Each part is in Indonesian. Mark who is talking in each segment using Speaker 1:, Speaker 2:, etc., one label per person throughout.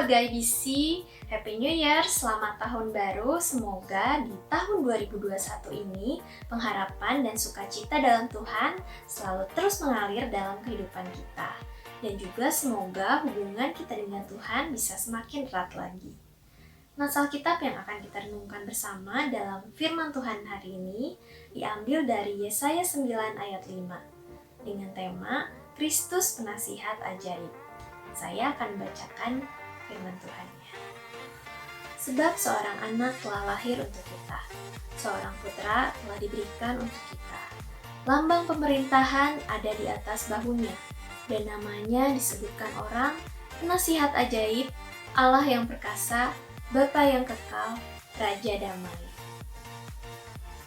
Speaker 1: keluarga IBC, Happy New Year, selamat tahun baru. Semoga di tahun 2021 ini pengharapan dan sukacita dalam Tuhan selalu terus mengalir dalam kehidupan kita. Dan juga semoga hubungan kita dengan Tuhan bisa semakin erat lagi. Nats Alkitab yang akan kita renungkan bersama dalam firman Tuhan hari ini diambil dari Yesaya 9 ayat 5 dengan tema Kristus Penasihat Ajaib. Saya akan membacakan firman Tuhannya. Sebab seorang anak telah lahir untuk kita, seorang putra telah diberikan untuk kita. Lambang pemerintahan ada di atas bahunya, dan namanya disebutkan orang, Penasihat Ajaib, Allah yang perkasa, Bapa yang kekal, Raja Damai.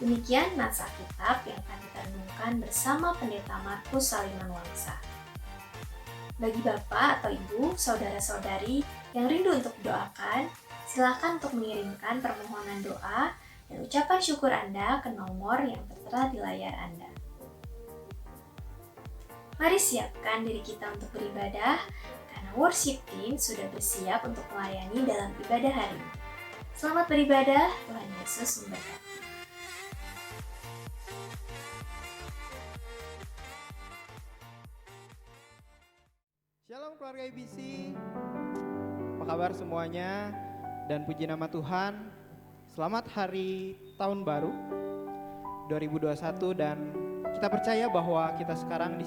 Speaker 1: Demikian nats Alkitab yang akan kita renungkan bersama Pendeta Markus Saliman Wangsa. Bagi Bapak atau Ibu, saudara-saudari yang rindu untuk doakan, silakan untuk mengirimkan permohonan doa dan ucapan syukur Anda ke nomor yang tertera di layar Anda. Mari siapkan diri kita untuk beribadah, karena worship team sudah bersiap untuk melayani dalam ibadah hari ini. Selamat beribadah, Tuhan Yesus memberkati.
Speaker 2: Shalom keluarga IBC, apa kabar semuanya? Dan puji nama Tuhan, selamat hari tahun baru 2021 dan kita percaya bahwa kita sekarang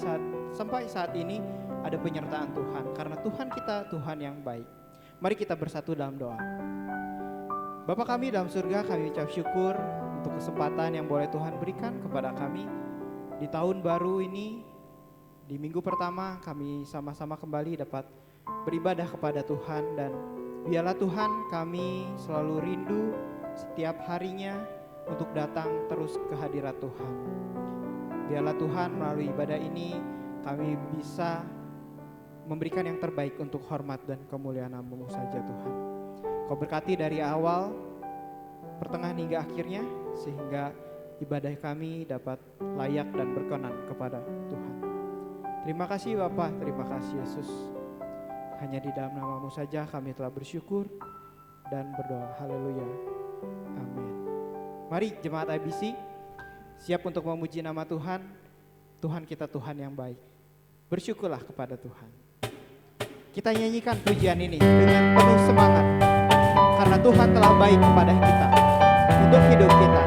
Speaker 2: sampai saat ini ada penyertaan Tuhan. Karena Tuhan kita Tuhan yang baik. Mari kita bersatu dalam doa. Bapa kami dalam surga, kami ucap syukur untuk kesempatan yang boleh Tuhan berikan kepada kami di tahun baru ini. Di minggu pertama kami sama-sama kembali dapat beribadah kepada Tuhan dan biarlah Tuhan kami selalu rindu setiap harinya untuk datang terus ke hadirat Tuhan. Biarlah Tuhan melalui ibadah ini kami bisa memberikan yang terbaik untuk hormat dan kemuliaan nama-Mu saja Tuhan. Kau berkati dari awal, pertengahan hingga akhirnya sehingga ibadah kami dapat layak dan berkenan kepada Tuhan. Terima kasih Bapa, terima kasih Yesus. Hanya di dalam nama-Mu saja kami telah bersyukur dan berdoa. Haleluya. Amin. Mari jemaat IBC siap untuk memuji nama Tuhan. Tuhan kita Tuhan yang baik. Bersyukurlah kepada Tuhan. Kita nyanyikan pujian ini dengan penuh semangat. Karena Tuhan telah baik kepada kita. Untuk hidup kita.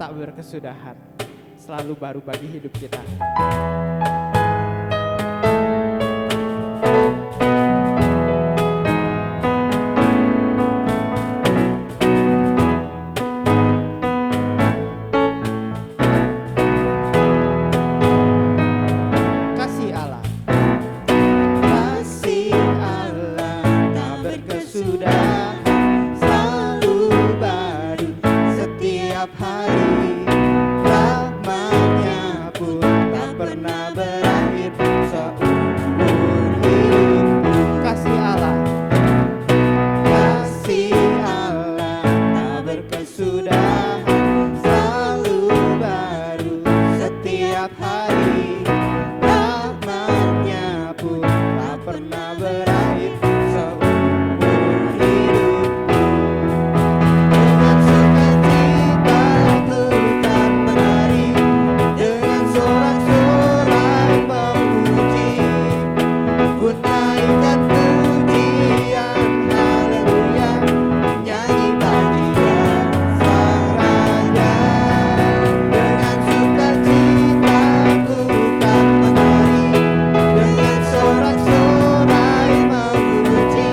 Speaker 2: tak berkesudahan, selalu baru bagi hidup kita. Kasih Allah tak berkesudahan, selalu baru setiap hari. Rahmat-Nya pun tak pernah berakhir seumur hidupku. Kasih Allah tak berkesudahan, selalu baru setiap hari. Rahmat-Nya pun tak pernah berakhir seumur hidupku. Dengan sukacita Tuhan menari, dengan sorak-sorai memuji, ku naikkan pujian haleluya, nyanyi bagi Dia Sang Raja. Dengan sukacita Tuhan menari, dengan sorak-sorai memuji,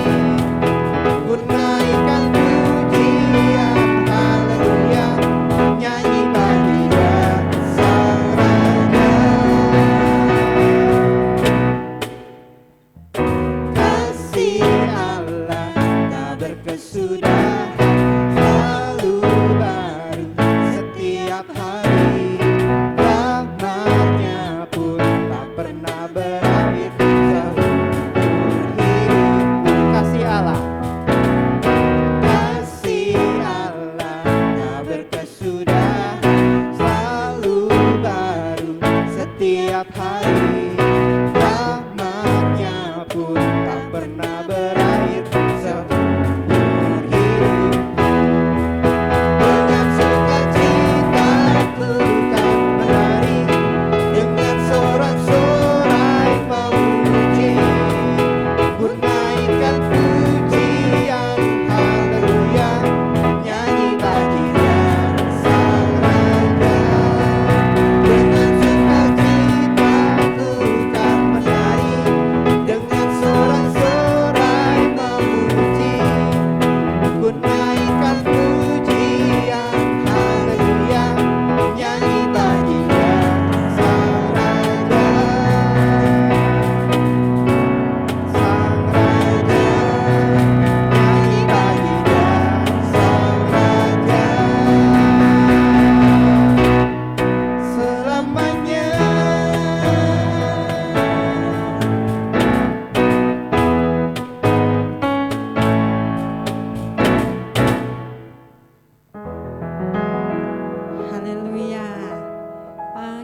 Speaker 2: ku naikkan pujian haleluya, nyanyi bagi Dia Sang Raja. Kasih Allah tak berkesudahan, selalu baru setiap hari. Rahmat-Nya pun tak pernah berakhir seumur hidupku. Kasih Allah tak berkesudahan, selalu baru setiap hari. Rahmat-Nya pun tak pernah berakhir seumur hidupku. Dengan sukacita Tuhan menari, dengan sorak-sorai memuji, ku naikkan pujian haleluya, nyanyi bagi Dia Sang Raja. Dengan sukacita Tuhan menari, dengan sorak-sorai memuji, ku naikkan pujian haleluya, nyanyi bagi Dia Sang Raja. Sang Raja, nyanyi bagi Dia Sang Raja selamanya.
Speaker 3: Haleluya.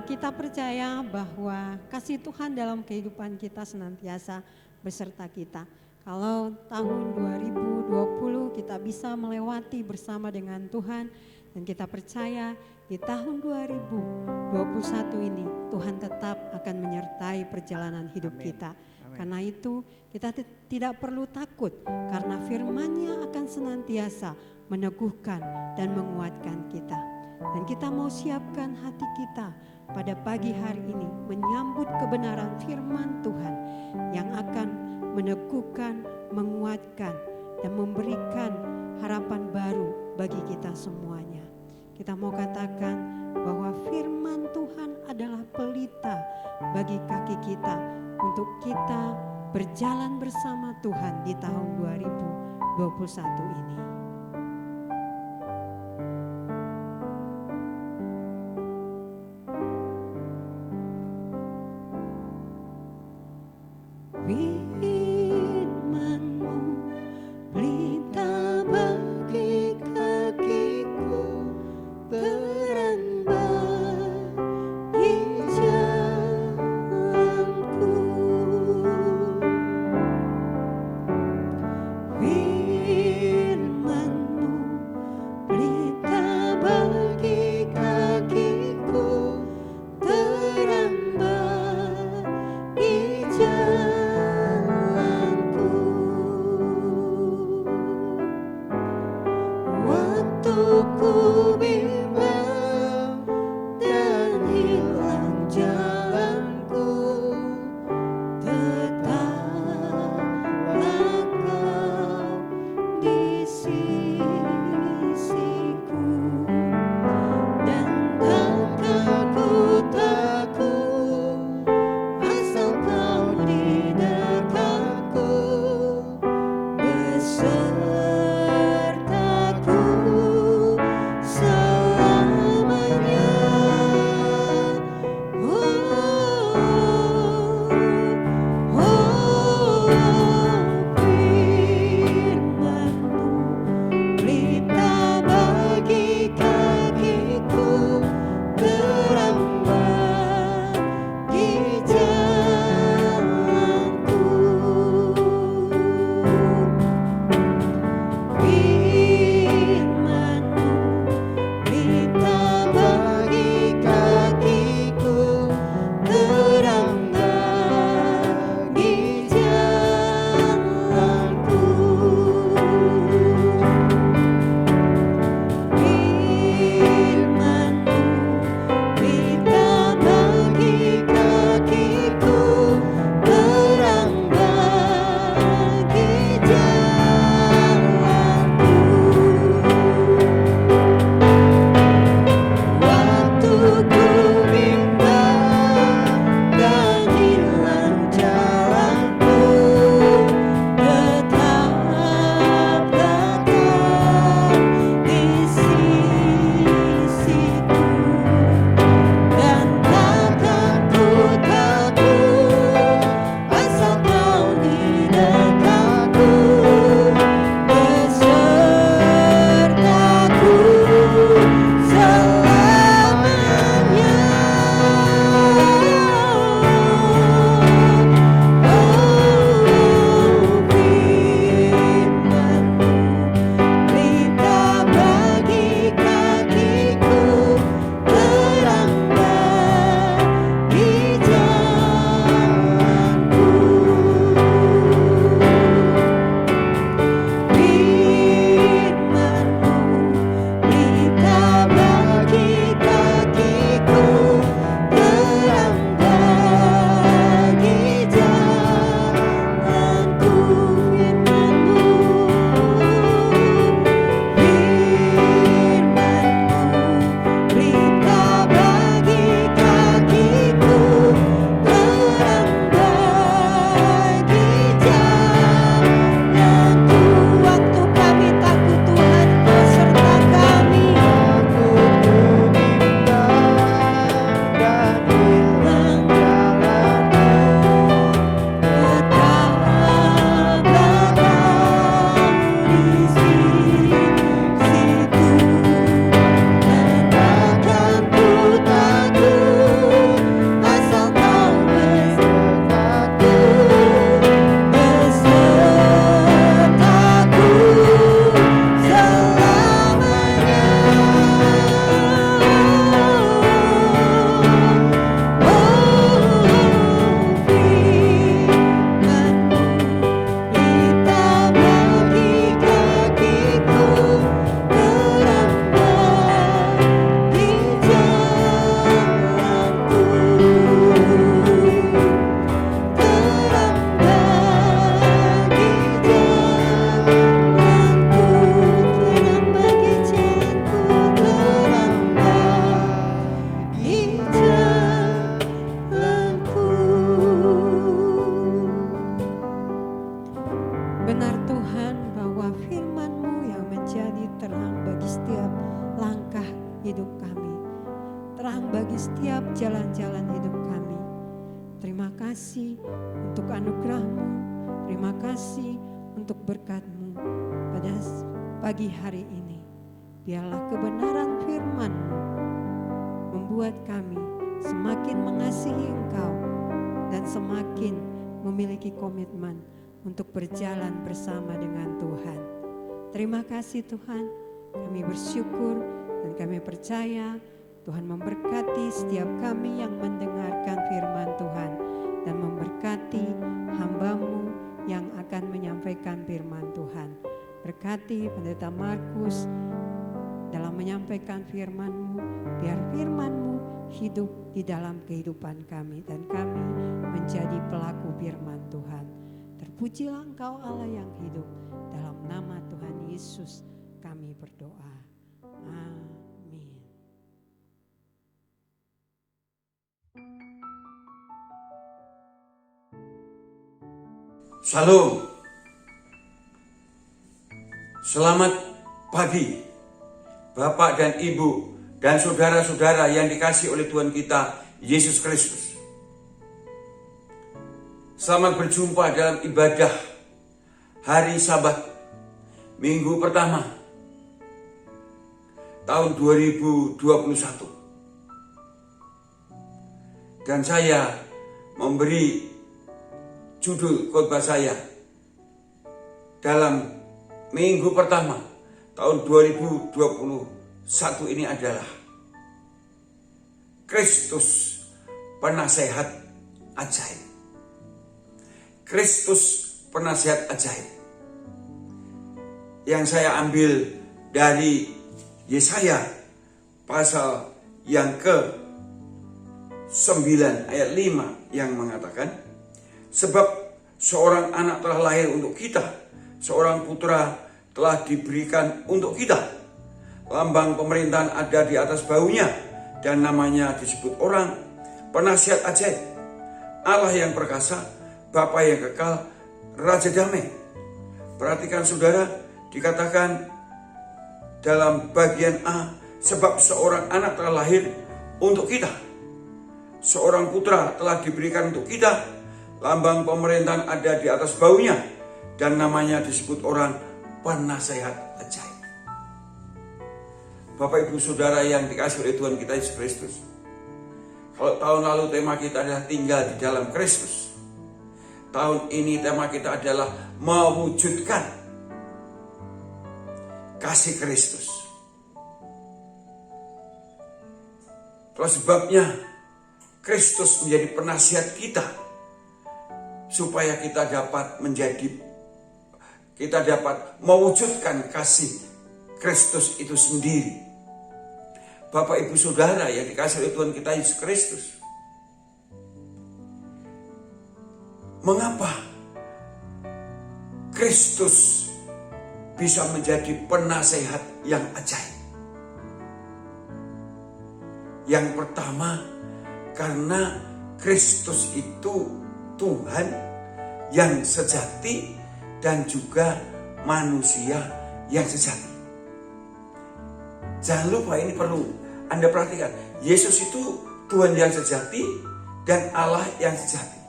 Speaker 3: Kita percaya bahwa kasih Tuhan dalam kehidupan kita senantiasa beserta kita. Kalau tahun 2020 kita bisa melewati bersama dengan Tuhan, dan kita percaya di tahun 2021 ini Tuhan tetap akan menyertai perjalanan hidup
Speaker 2: Amin.
Speaker 3: kita.
Speaker 2: Amin.
Speaker 3: Karena itu kita tidak perlu takut, karena firman-Nya akan senantiasa meneguhkan dan menguatkan kita. Dan kita mau siapkan hati kita pada pagi hari ini menyambut kebenaran firman Tuhan yang akan meneguhkan, menguatkan, dan memberikan harapan baru bagi kita semuanya. Kita mau katakan bahwa firman Tuhan adalah pelita bagi kaki kita untuk kita berjalan bersama Tuhan di tahun 2021 ini. Firman-Mu pelita bagi kakiku, terang bagi jalanku. Firman anugerah-Mu, terima kasih untuk berkat-Mu pada pagi hari ini. Biarlah kebenaran firman-Mu membuat kami semakin mengasihi Engkau dan semakin memiliki komitmen untuk berjalan bersama dengan Tuhan. Terima kasih Tuhan, kami bersyukur dan kami percaya Tuhan memberkati setiap kami yang mendengarkan firman Tuhan dan memberkati hamba-Mu yang akan menyampaikan firman Tuhan. Berkati Pendeta Markus dalam menyampaikan firman-Mu, biar firman-Mu hidup di dalam kehidupan kami dan kami menjadi pelaku firman Tuhan. Terpujilah Engkau Allah yang hidup, dalam nama Tuhan Yesus kami berdoa. Amin.
Speaker 4: Shalom. Selamat pagi Bapak dan Ibu dan saudara-saudara yang dikasihi oleh Tuhan kita Yesus Kristus. Selamat berjumpa dalam ibadah hari Sabat minggu pertama tahun 2021. Dan saya memberi judul khotbah saya dalam minggu pertama tahun 2021 ini adalah Kristus penasehat ajaib. Kristus penasehat ajaib. Yang saya ambil dari Yesaya pasal yang ke-9 ayat 5 yang mengatakan, sebab seorang anak telah lahir untuk kita, seorang putra telah diberikan untuk kita. Lambang pemerintahan ada di atas bahunya dan namanya disebut orang penasihat ajaib, Allah yang perkasa, Bapa yang kekal, Raja damai. Perhatikan saudara, dikatakan dalam bagian A, sebab seorang anak telah lahir untuk kita, seorang putra telah diberikan untuk kita, lambang pemerintahan ada di atas bahunya dan namanya disebut orang penasehat ajaib. Bapak Ibu Saudara yang dikasihi oleh Tuhan kita Yesus Kristus, kalau tahun lalu tema kita adalah tinggal di dalam Kristus, tahun ini tema kita adalah mewujudkan kasih Kristus. Itulah sebabnya Kristus menjadi penasihat kita, supaya kita dapat mewujudkan kasih Kristus itu sendiri. Bapak Ibu Saudara yang dikasihi oleh Tuhan kita Yesus Kristus, mengapa Kristus bisa menjadi penasehat yang ajaib? Yang pertama, karena Kristus itu Tuhan yang sejati dan juga manusia yang sejati. Jangan lupa, ini perlu Anda perhatikan. Yesus itu Tuhan yang sejati dan Allah yang sejati.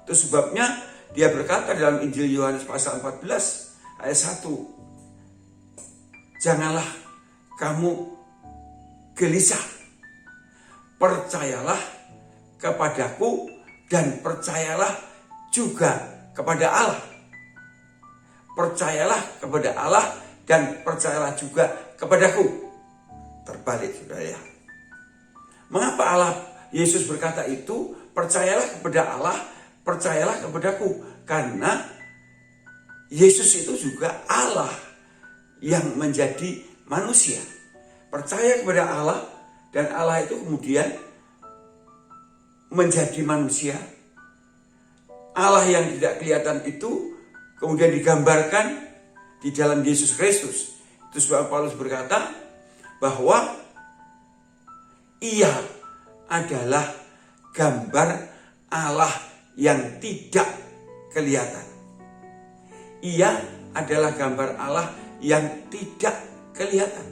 Speaker 4: Itu sebabnya dia berkata dalam Injil Yohanes pasal 14 ayat 1. Janganlah kamu gelisah. Percayalah kepadaku dan percayalah juga kepada Allah. Percayalah kepada Allah dan percayalah juga kepadaku. Terbalik, saudara ya. Mengapa Yesus berkata itu? Percayalah kepada Allah, percayalah kepadaku. Karena Yesus itu juga Allah yang menjadi manusia. Percaya kepada Allah, dan Allah itu kemudian menjadi manusia. Allah yang tidak kelihatan itu kemudian digambarkan di dalam Yesus Kristus. Itu sebab Paulus berkata bahwa ia adalah gambar Allah yang tidak kelihatan. Ia adalah gambar Allah yang tidak kelihatan.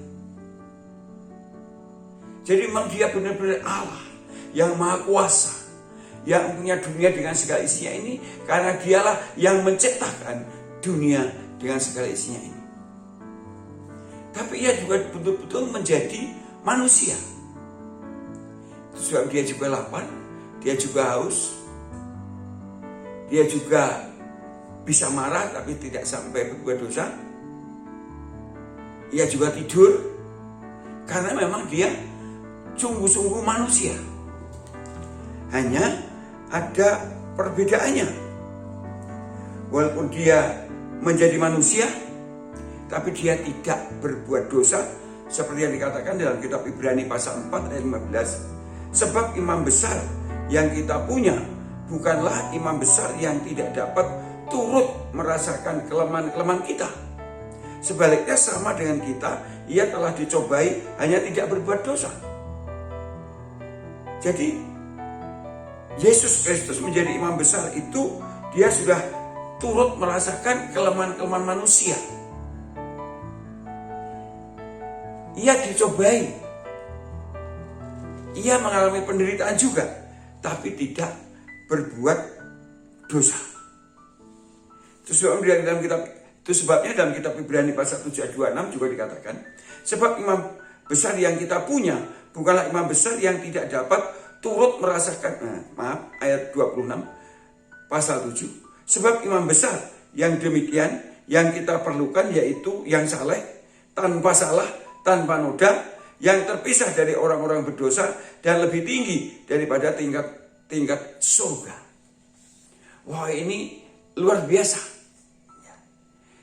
Speaker 4: Jadi memang dia benar-benar Allah yang maha kuasa, yang punya dunia dengan segala isinya ini, karena dialah yang menciptakan dunia dengan segala isinya ini. Tapi ia juga betul-betul menjadi manusia. Sebab dia juga lapar, dia juga haus, dia juga bisa marah tapi tidak sampai berbuat dosa. Ia juga tidur, karena memang dia sungguh-sungguh manusia. Hanya ada perbedaannya. Walaupun dia menjadi manusia, tapi dia tidak berbuat dosa, seperti yang dikatakan dalam kitab Ibrani pasal 4 ayat 15. Sebab imam besar yang kita punya bukanlah imam besar yang tidak dapat turut merasakan kelemahan-kelemahan kita. Sebaliknya sama dengan kita, ia telah dicobai hanya tidak berbuat dosa. Jadi Yesus Kristus menjadi imam besar itu, dia sudah turut merasakan kelemahan-kelemahan manusia. Ia dicobai, ia mengalami penderitaan juga, tapi tidak berbuat dosa. Itu sebabnya dalam kitab Ibrani pasal 7 ayat 26 juga dikatakan, sebab imam besar yang kita punya bukanlah imam besar yang tidak dapat turut merasakan, ayat 26 pasal 7. Sebab imam besar yang demikian yang kita perlukan yaitu yang saleh, tanpa salah, tanpa noda, yang terpisah dari orang-orang berdosa dan lebih tinggi daripada tingkat surga. Wah, ini luar biasa.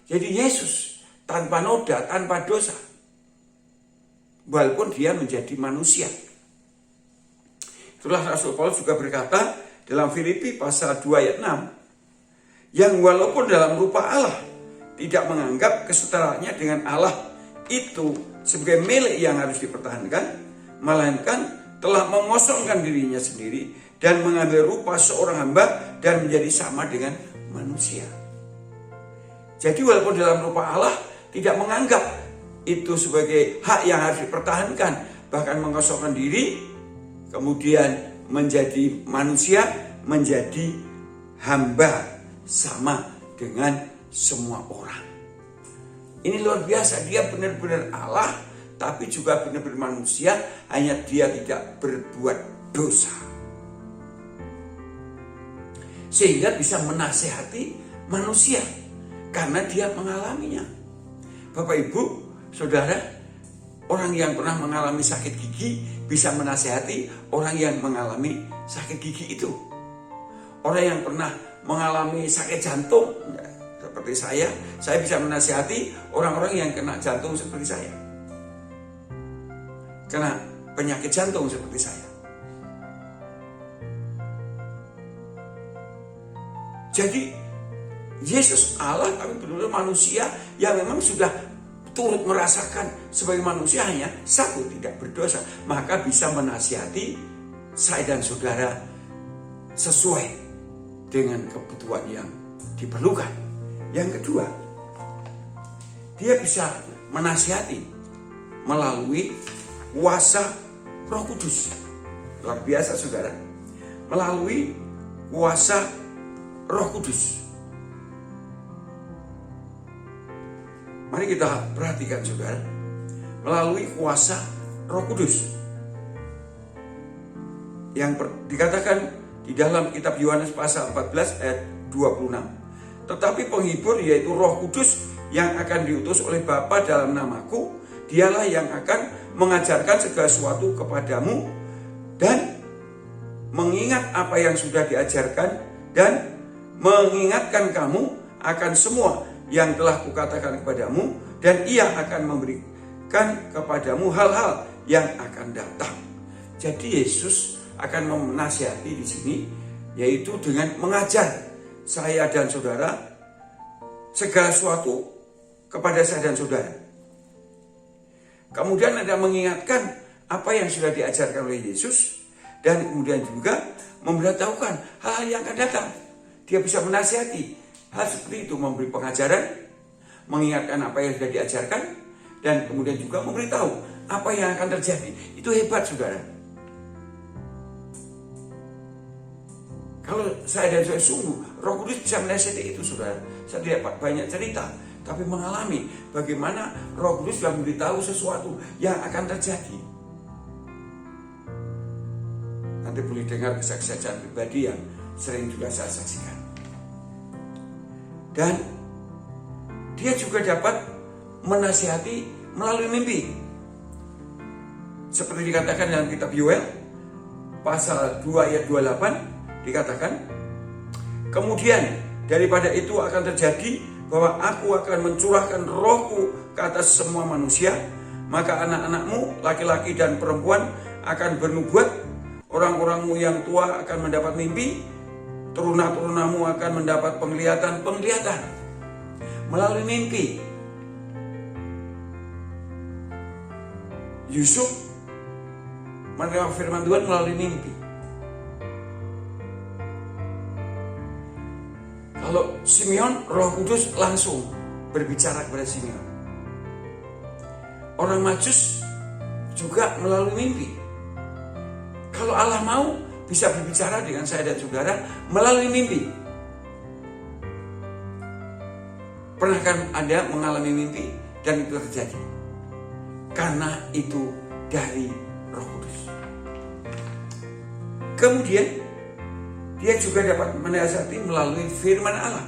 Speaker 4: Jadi Yesus tanpa noda, tanpa dosa, walaupun dia menjadi manusia. Itulah Rasul Paulus juga berkata dalam Filipi pasal 2 ayat 6, yang walaupun dalam rupa Allah tidak menganggap kesetaraannya dengan Allah itu sebagai milik yang harus dipertahankan, melainkan telah mengosongkan dirinya sendiri dan mengambil rupa seorang hamba dan menjadi sama dengan manusia. Jadi walaupun dalam rupa Allah tidak menganggap itu sebagai hak yang harus dipertahankan, bahkan mengosongkan diri, kemudian menjadi manusia, menjadi hamba sama dengan semua orang. Ini luar biasa, dia benar-benar Allah, tapi juga benar-benar manusia, hanya dia tidak berbuat dosa. Sehingga bisa menasehati manusia, karena dia mengalaminya. Bapak Ibu, Saudara, orang yang pernah mengalami sakit gigi bisa menasehati orang yang mengalami sakit gigi itu. Orang yang pernah mengalami sakit jantung seperti saya bisa menasehati orang-orang yang kena jantung seperti saya, kena penyakit jantung seperti saya. Jadi Yesus Allah tapi benar-benar manusia yang memang sudah turut merasakan sebagai manusia, hanya satu, tidak berdosa, maka bisa menasihati saya dan saudara sesuai dengan kebutuhan yang diperlukan. Yang kedua, dia bisa menasihati melalui kuasa Roh Kudus. Luar biasa, saudara. Melalui kuasa Roh Kudus. Mari kita perhatikan, saudara. Melalui kuasa Roh Kudus yang dikatakan di dalam kitab Yohanes pasal 14 ayat 26. Tetapi penghibur, yaitu Roh Kudus yang akan diutus oleh Bapa dalam namaku, dialah yang akan mengajarkan segala sesuatu kepadamu dan mengingat apa yang sudah diajarkan dan mengingatkan kamu akan semua yang telah kukatakan kepadamu, dan ia akan memberikan kepadamu hal-hal yang akan datang. Jadi Yesus akan menasihati di sini, yaitu dengan mengajar saya dan saudara segala sesuatu kepada saya dan saudara. Kemudian ada mengingatkan apa yang sudah diajarkan oleh Yesus, dan kemudian juga memberitahukan hal yang akan datang. Dia bisa menasihati hal seperti itu, memberi pengajaran, mengingatkan apa yang sudah diajarkan, dan kemudian juga memberitahu apa yang akan terjadi. Itu hebat, saudara. Kalau saya dan saya sungguh, Roh Kudus bisa menasihati itu, saudara. Saya tidak banyak cerita, tapi mengalami bagaimana Roh Kudus sudah memberitahu sesuatu yang akan terjadi. Nanti boleh dengar kesaksian pribadi yang sering juga saya saksikan. Dan dia juga dapat menasihati melalui mimpi. Seperti dikatakan dalam kitab Yoel pasal 2 ayat 28 dikatakan, kemudian daripada itu akan terjadi bahwa aku akan mencurahkan rohku ke atas semua manusia, maka anak-anakmu laki-laki dan perempuan akan bernubuat, orang-orangmu yang tua akan mendapat mimpi, turuna-turunamu akan mendapat penglihatan melalui mimpi. Yusuf menerima firman Tuhan melalui mimpi. Kalau Simeon, Roh Kudus langsung berbicara kepada Simeon. Orang Majus juga melalui mimpi. Kalau Allah mau, bisa berbicara dengan saya dan saudara melalui mimpi. Pernahkah Anda mengalami mimpi dan itu terjadi? Karena itu dari Roh Kudus. Kemudian dia juga dapat menasihati melalui firman Allah.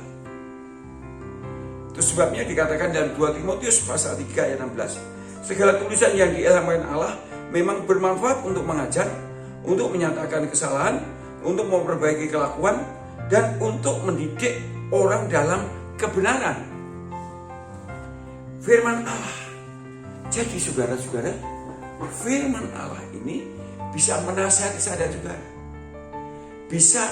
Speaker 4: Itu sebabnya dikatakan dalam 2 Timotius pasal 3 ayat 16. Segala tulisan yang diilhamkan Allah memang bermanfaat untuk mengajar, untuk menyatakan kesalahan, untuk memperbaiki kelakuan, dan untuk mendidik orang dalam kebenaran. Firman Allah. Jadi saudara-saudara, firman Allah ini bisa menasihati saya dan saudara. Bisa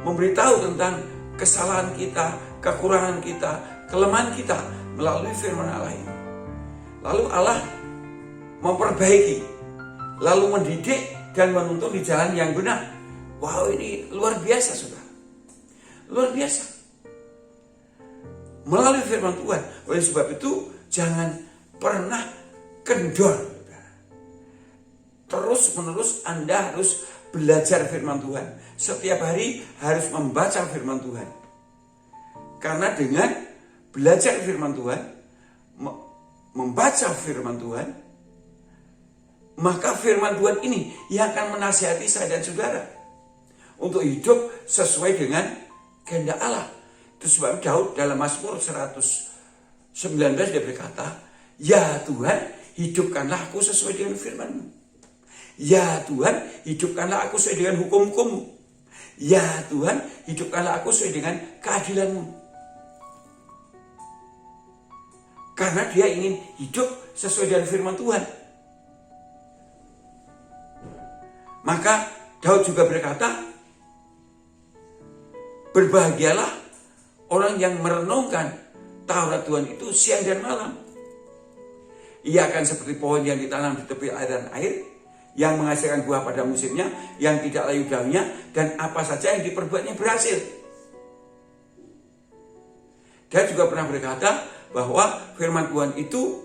Speaker 4: memberitahu tentang kesalahan kita, kekurangan kita, kelemahan kita melalui firman Allah ini. Lalu Allah memperbaiki, lalu mendidik dan menuntun di jalan yang benar. Wow, ini luar biasa, saudara. Luar biasa. Melalui firman Tuhan. Oleh sebab itu, jangan pernah kendor. Terus-menerus Anda harus belajar firman Tuhan. Setiap hari harus membaca firman Tuhan. Karena dengan belajar firman Tuhan, membaca firman Tuhan, maka firman Tuhan ini yang akan menasihati saya dan saudara untuk hidup sesuai dengan kehendak Allah. Itu sebab Daud dalam Mazmur 119 dia berkata, ya Tuhan, hidupkanlah aku sesuai dengan firman-Mu. Ya Tuhan, hidupkanlah aku sesuai dengan hukum-Hukum-Mu. Ya Tuhan, hidupkanlah aku sesuai dengan keadilan-Mu. Karena dia ingin hidup sesuai dengan firman Tuhan. Maka Daud juga berkata, berbahagialah orang yang merenungkan Taurat Tuhan itu siang dan malam. Ia akan seperti pohon yang ditanam di tepi aliran air, yang menghasilkan buah pada musimnya, yang tidak layu daunnya, dan apa saja yang diperbuatnya berhasil. Dia juga pernah berkata bahwa firman Tuhan itu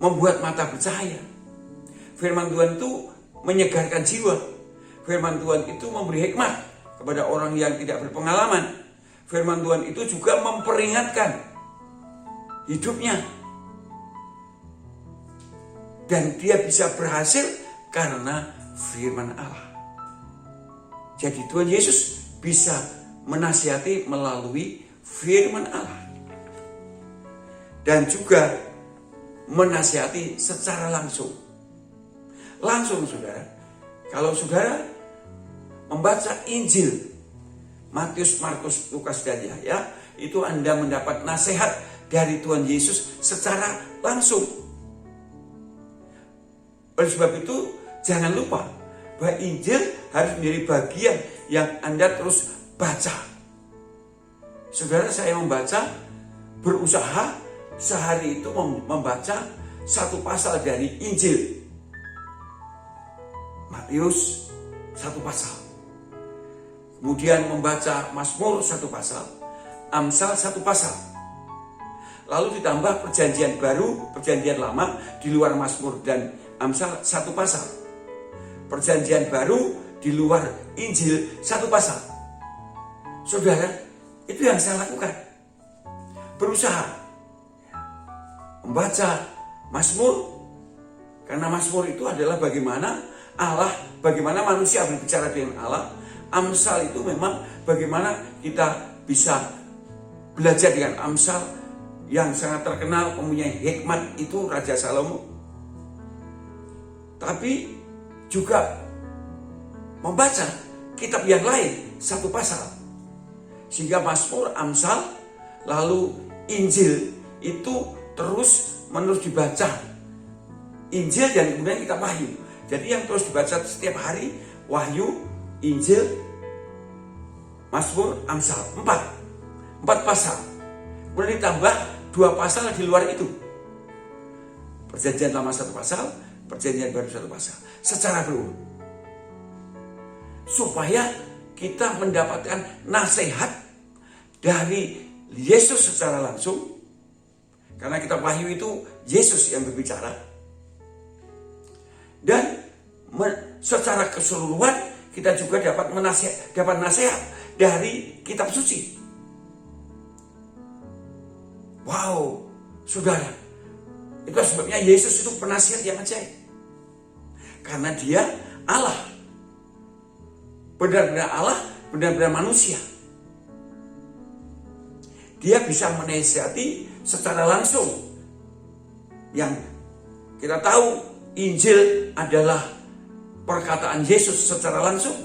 Speaker 4: membuat mata bercahaya. Firman Tuhan itu menyegarkan jiwa. Firman Tuhan itu memberi hikmat kepada orang yang tidak berpengalaman. Firman Tuhan itu juga memperingatkan hidupnya. Dan dia bisa berhasil karena firman Allah. Jadi Tuhan Yesus bisa menasihati melalui firman Allah. Dan juga menasihati secara langsung. Langsung saudara. Kalau saudara membaca Injil Matius, Markus, Lukas, dan Yahya, itu Anda mendapat nasihat dari Tuhan Yesus secara langsung. Oleh sebab itu, jangan lupa bahwa Injil harus menjadi bagian yang Anda terus baca. Saudara, saya membaca, berusaha sehari itu membaca satu pasal dari Injil. Matius, satu pasal. Kemudian membaca Mazmur, satu pasal. Amsal, satu pasal. Lalu ditambah perjanjian baru, perjanjian lama di luar Mazmur dan Amsal, satu pasal. Perjanjian baru di luar Injil 1 pasal. Saudara, itu yang saya lakukan. Berusaha membaca Mazmur, karena Mazmur itu adalah bagaimana Allah, bagaimana manusia berbicara dengan Allah. Amsal itu memang bagaimana kita bisa belajar dengan Amsal yang sangat terkenal, mempunyai hikmat, itu Raja Salomo. Tapi juga membaca kitab yang lain 1 pasal. Sehingga Mazmur, Amsal, lalu Injil itu terus menerus dibaca. Injil dan kemudian kitab Wahyu. Jadi yang terus dibaca setiap hari, Wahyu, Injil, Mazmur, Amsal. 4 pasal. Kemudian ditambah 2 pasal di luar itu. Perjanjian Lama 1 pasal, Perjanjian Baru 1 pasal. Secara berurut. Supaya kita mendapatkan nasihat dari Yesus secara langsung. Karena kitab Wahyu itu Yesus yang berbicara. Dan secara keseluruhan kita juga dapat nasihat dari kitab suci. Wow, saudara, itu sebabnya Yesus itu penasihat yang ajaib. Karena dia Allah, benar-benar Allah, benar-benar manusia. Dia bisa menasihati secara langsung. Yang kita tahu Injil adalah perkataan Yesus secara langsung,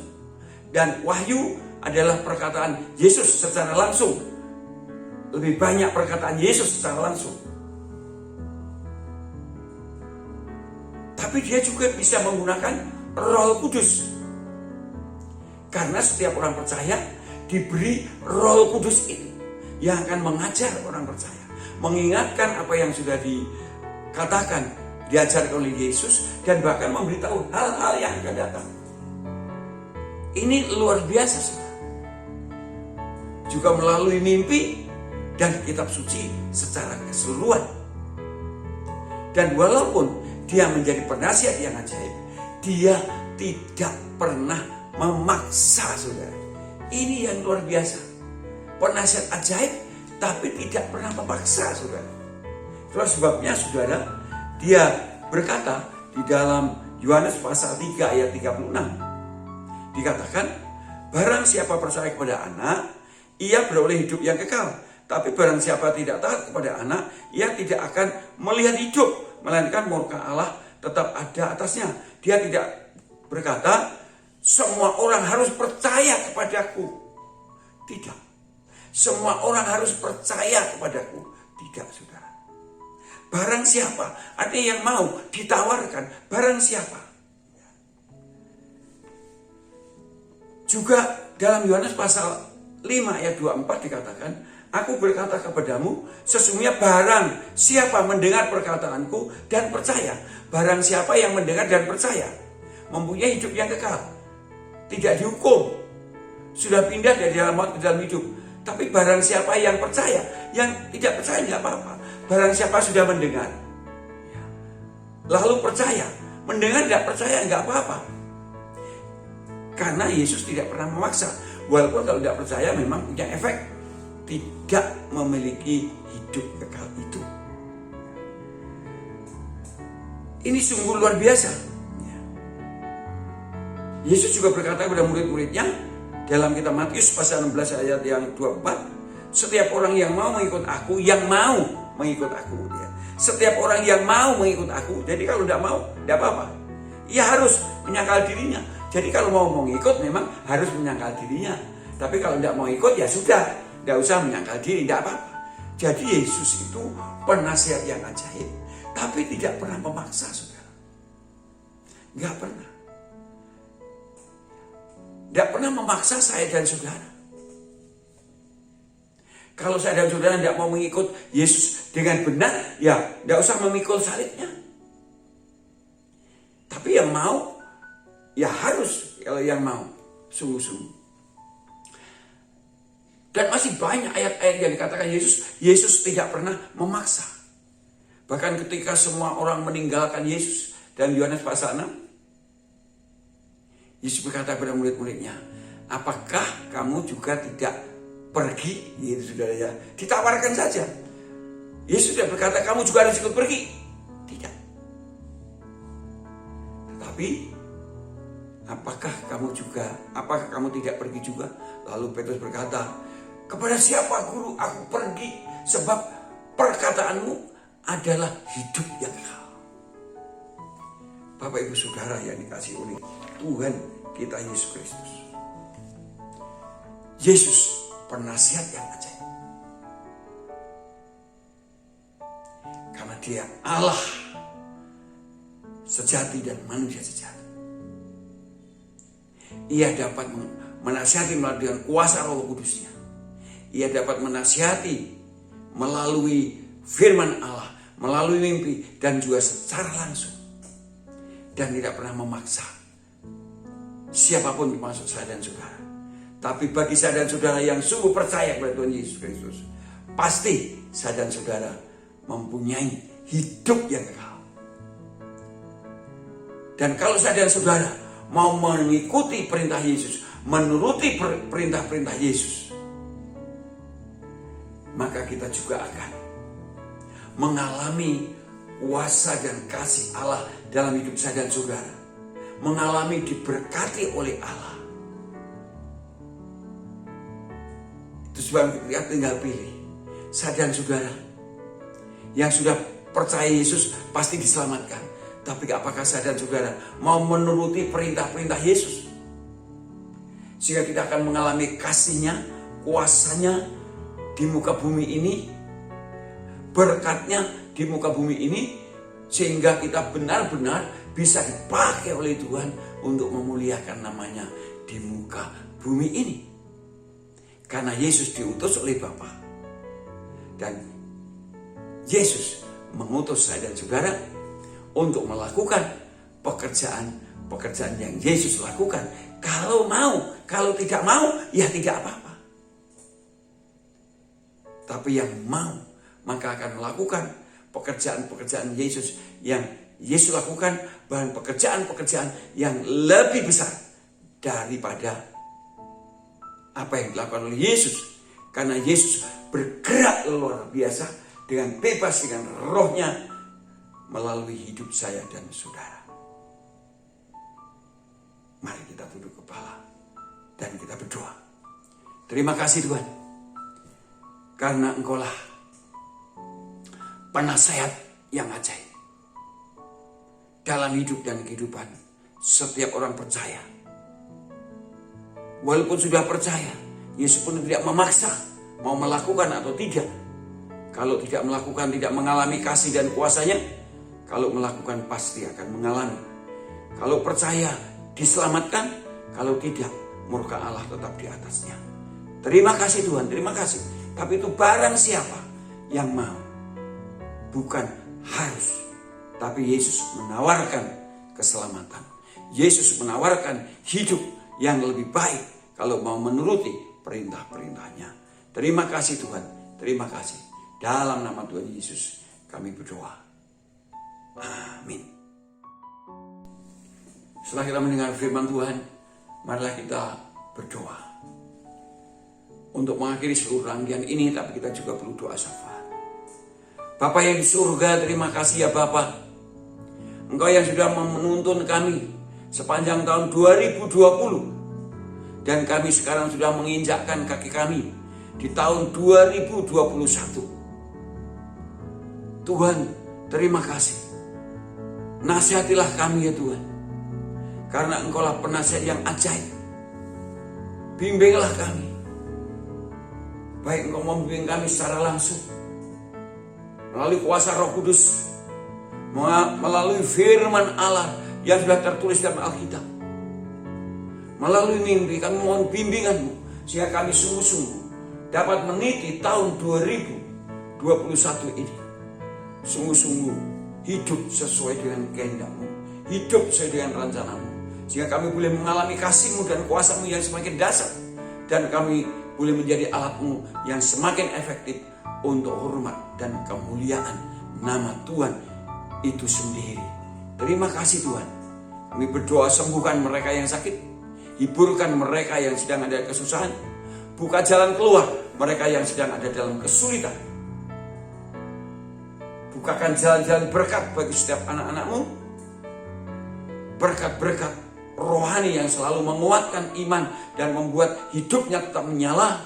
Speaker 4: dan Wahyu adalah perkataan Yesus secara langsung. Lebih banyak perkataan Yesus secara langsung. Tapi dia juga bisa menggunakan Roh Kudus. Karena setiap orang percaya diberi Roh Kudus itu yang akan mengajar orang percaya, mengingatkan apa yang sudah dikatakan, diajarkan oleh Yesus, dan bahkan memberitahu hal-hal yang akan datang. Ini luar biasa, saudara. Juga melalui mimpi dan kitab suci secara keseluruhan. Dan walaupun dia menjadi penasihat yang ajaib, dia tidak pernah memaksa, saudara. Ini yang luar biasa. Penasihat ajaib tapi tidak pernah memaksa, saudara. Itulah sebabnya, saudara, dia berkata di dalam Yohanes pasal 3 ayat 36. Dikatakan, barang siapa percaya kepada anak, ia beroleh hidup yang kekal. Tapi barang siapa tidak taat kepada anak, ia tidak akan melihat hidup, melainkan murka Allah tetap ada atasnya. Dia tidak berkata, semua orang harus percaya kepadaku. Tidak. Semua orang harus percaya kepadaku. Tidak, saudara. Barang siapa, ada yang mau ditawarkan, barang siapa. Juga dalam Yohanes pasal 5 ayat 24 dikatakan, aku berkata kepadamu, sesungguhnya barang siapa mendengar perkataanku dan percaya, barang siapa yang mendengar dan percaya, mempunyai hidup yang kekal, tidak dihukum, sudah pindah dari dalam maut ke dalam hidup. Tapi barang siapa yang percaya, yang tidak percaya tidak apa-apa. Barang siapa sudah mendengar, lalu percaya, mendengar tidak percaya nggak apa-apa. Karena Yesus tidak pernah memaksa. Walaupun kalau tidak percaya memang punya efek, tidak memiliki hidup kekal itu. Ini sungguh luar biasa. Yesus juga berkata kepada murid-muridnya dalam kitab Matius pasal 16 ayat yang 24, setiap orang yang mau mengikut aku, yang mau mengikut aku, ya. Setiap orang yang mau mengikut aku, jadi kalau tidak mau, tidak apa-apa. Ia harus menyangkal dirinya. Jadi kalau mau mengikut memang harus menyangkal dirinya. Tapi kalau tidak mau ikut ya sudah, tidak usah menyangkal diri, tidak apa-apa. Jadi Yesus itu penasihat yang ajaib, tapi tidak pernah memaksa, saudara. Tidak pernah. Tidak pernah memaksa saya dan saudara. Kalau saya dan saudara tidak mau mengikut Yesus dengan benar, ya tidak usah memikul salibnya. Tapi yang mau, ya harus, kalau yang mau, sungguh-sungguh. Dan masih banyak ayat-ayat yang dikatakan Yesus tidak pernah memaksa. Bahkan ketika semua orang meninggalkan Yesus, dan Yohanes pasal 6, Yesus berkata kepada murid-muridnya, apakah kamu juga tidak pergi? Gitu saudara ya. Ditawarkan saja. Yesus tidak berkata kamu juga harus ikut pergi. Tidak. Tetapi apakah kamu tidak pergi juga? Lalu Petrus berkata, kepada siapa guru aku pergi? Sebab perkataanmu adalah hidup yang kekal. Bapak ibu saudara yang dikasihi oleh Tuhan kita Yesus Kristus. Yesus penasihat yang ajaib. Karena dia Allah sejati dan manusia sejati. Ia dapat menasihati melalui dengan kuasa Roh Kudusnya. Ia dapat menasihati melalui firman Allah, melalui mimpi, dan juga secara langsung. Dan tidak pernah memaksa siapapun termasuk saya dan saudara. Tapi bagi saya dan saudara yang sungguh percaya kepada Tuhan Yesus Kristus, pasti saya dan saudara mempunyai hidup yang kekal. Dan kalau saya dan saudara mau mengikuti perintah Yesus, menuruti perintah-perintah Yesus, maka kita juga akan mengalami kuasa dan kasih Allah dalam hidup saya dan saudara. Mengalami diberkati oleh Allah. Itu sebab kita tinggal pilih. Saya dan saudara yang sudah percaya Yesus pasti diselamatkan. Tapi apakah saya dan saudara mau menuruti perintah-perintah Yesus? Sehingga kita akan mengalami kasih-Nya, kuasanya di muka bumi ini, berkatnya di muka bumi ini, sehingga kita benar-benar bisa dipakai oleh Tuhan untuk memuliakan namanya di muka bumi ini. Karena Yesus diutus oleh Bapa. Dan Yesus mengutus saya dan saudara untuk melakukan pekerjaan yang Yesus lakukan. Kalau mau, kalau tidak mau, ya tidak apa-apa. Tapi yang mau, maka akan melakukan pekerjaan-pekerjaan Yesus yang Yesus lakukan, bahkan pekerjaan-pekerjaan yang lebih besar daripada apa yang dilakukan oleh Yesus. Karena Yesus bergerak luar biasa dengan bebas dengan Roh-Nya melalui hidup saya dan saudara. Mari kita tunduk kepala dan kita berdoa. Terima kasih Tuhan, karena Engkaulah penasehat yang ajaib dalam hidup dan kehidupan setiap orang percaya. Walaupun sudah percaya, Yesus pun tidak memaksa mau melakukan atau tidak. Kalau tidak melakukan, tidak mengalami kasih dan kuasanya. Kalau melakukan, pasti akan mengalami. Kalau percaya, diselamatkan. Kalau tidak, murka Allah tetap di atasnya. Terima kasih Tuhan, terima kasih. Tapi itu barang siapa yang mau, bukan harus. Tapi Yesus menawarkan keselamatan. Yesus menawarkan hidup yang lebih baik kalau mau menuruti perintah-perintahnya. Terima kasih Tuhan, terima kasih. Dalam nama Tuhan Yesus kami berdoa. Amin. Setelah kita mendengar firman Tuhan, marilah kita berdoa. Untuk mengakhiri seluruh rangkaian ini, tapi kita juga perlu doa syafaat. Bapa yang di surga, terima kasih ya Bapa. Engkau yang sudah menuntun kami sepanjang tahun 2020. Dan kami sekarang sudah menginjakkan kaki kami di tahun 2021. Tuhan, terima kasih. Nasihatilah kami ya Tuhan. Karena Engkaulah penasihat yang ajaib. Bimbinglah kami. Baik Engkau membimbing kami secara langsung, melalui kuasa Roh Kudus, melalui firman Allah yang sudah tertulis dalam Alkitab, melalui mimpi, kami mohon bimbingan-Mu, sehingga kami sungguh-sungguh dapat meniti tahun 2021 ini. Sungguh-sungguh hidup sesuai dengan kehendak-Mu, hidup sesuai dengan rencana-Mu, sehingga kami boleh mengalami kasih-Mu dan kuasa-Mu yang semakin dahsyat, dan kami boleh menjadi alat-Mu yang semakin efektif untuk hormat dan kemuliaan nama Tuhan itu sendiri. Terima kasih Tuhan. Kami berdoa sembuhkan mereka yang sakit, Hiburkan mereka yang sedang ada kesusahan. Buka jalan keluar mereka yang sedang ada dalam kesulitan. Bukakan jalan-jalan berkat bagi setiap anak-anak-Mu. Berkat-berkat rohani yang selalu menguatkan iman dan membuat hidupnya tetap menyala,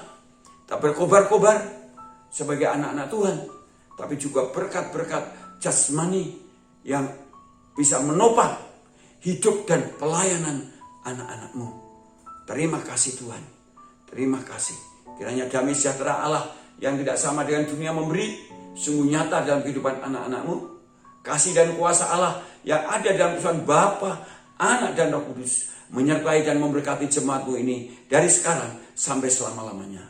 Speaker 4: tak berkobar-kobar sebagai anak-anak Tuhan. Tapi juga berkat-berkat jasmani yang bisa menopang hidup dan pelayanan anak-anak-Mu. Terima kasih Tuhan. Terima kasih. Kiranya damai sejahtera Allah yang tidak sama dengan dunia memberi sungguh nyata dalam kehidupan anak-anak-Mu. Kasih dan kuasa Allah yang ada dalam Tuhan Bapa, Anak dan Roh Kudus menyertai dan memberkati jemaat-Mu ini dari sekarang sampai selama-lamanya.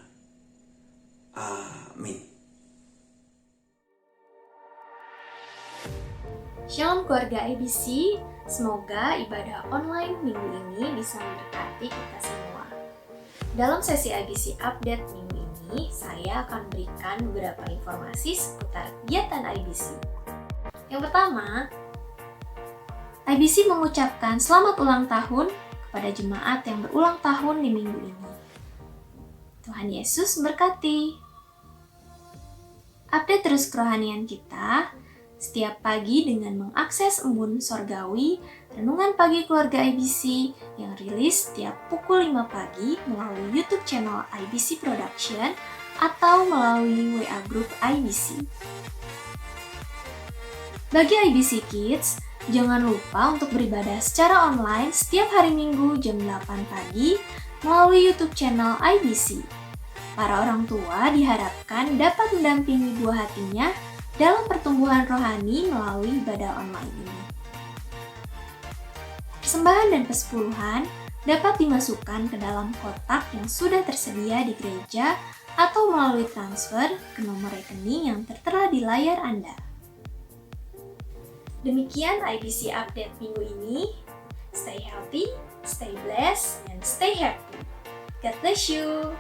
Speaker 4: Amin.
Speaker 1: Shalom keluarga IBC, semoga ibadah online minggu ini bisa memberkati kita semua. Dalam sesi IBC Update minggu ini, saya akan berikan beberapa informasi seputar kegiatan IBC. Yang pertama, IBC mengucapkan selamat ulang tahun kepada jemaat yang berulang tahun di minggu ini. Tuhan Yesus memberkati. Update terus kerohanian kita setiap pagi dengan mengakses embun sorgawi Renungan Pagi Keluarga IBC yang rilis setiap pukul 5 pagi melalui YouTube channel IBC Production atau melalui WA Group IBC. Bagi IBC Kids, jangan lupa untuk beribadah secara online setiap hari Minggu jam 8 pagi melalui YouTube channel IBC. Para orang tua diharapkan dapat mendampingi buah hatinya dalam pertumbuhan rohani melalui ibadah online ini. Persembahan dan persepuluhan dapat dimasukkan ke dalam kotak yang sudah tersedia di gereja atau melalui transfer ke nomor rekening yang tertera di layar Anda. Demikian IBC Update minggu ini. Stay healthy, stay blessed, and stay happy. God bless you.